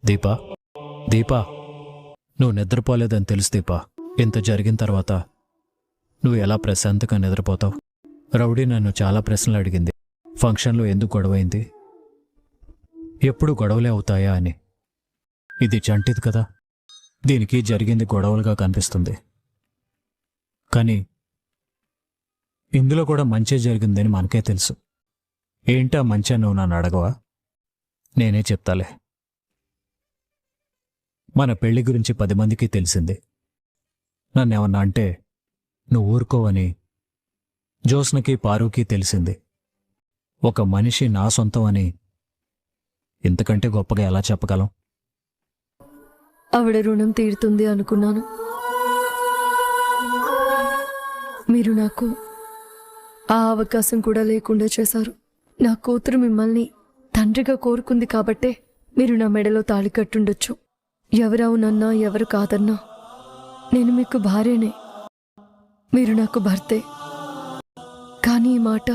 దీపా, దీపా, నువ్వు నిద్రపోలేదని తెలుసు దీపా. ఇంత జరిగిన తర్వాత నువ్వు ఎలా ప్రశాంతంగా నిద్రపోతావు? రౌడీ నన్ను చాలా ప్రశ్నలు అడిగింది. ఫంక్షన్లో ఎందుకు గొడవైంది, ఎప్పుడు గొడవలే అవుతాయా అని. ఇది చంటిది కదా, దీనికి జరిగింది గొడవలుగా కనిపిస్తుంది. కానీ ఇందులో కూడా మంచి జరిగిందని మనకే తెలుసు. ఏంటా మంచి నువ్వు నన్ను అడగవా? నేనే చెప్తాలే. మన పెళ్లి గురించి 10 మందికి తెలిసింది. నన్నేమన్నా అంటే నువ్వు ఊరుకోవని జోస్నకి పారుకి తెలిసింది. ఒక మనిషి నా సొంతం అని ఇంతకంటే గొప్పగా ఎలా చెప్పగలం? ఆవిడ రుణం తీరుతుంది అనుకున్నాను. మీరు నాకు ఆ అవకాశం కూడా లేకుండా చేశారు. నా కూతురు మిమ్మల్ని తండ్రిగా కోరుకుంది కాబట్టే మీరు నా మెడలో తాళి కట్టుండొచ్చు. ఎవరవునన్నా ఎవరు కాదన్నా నేను మీకు భార్యనే, మీరు నాకు భర్తే. కానీ ఈ మాట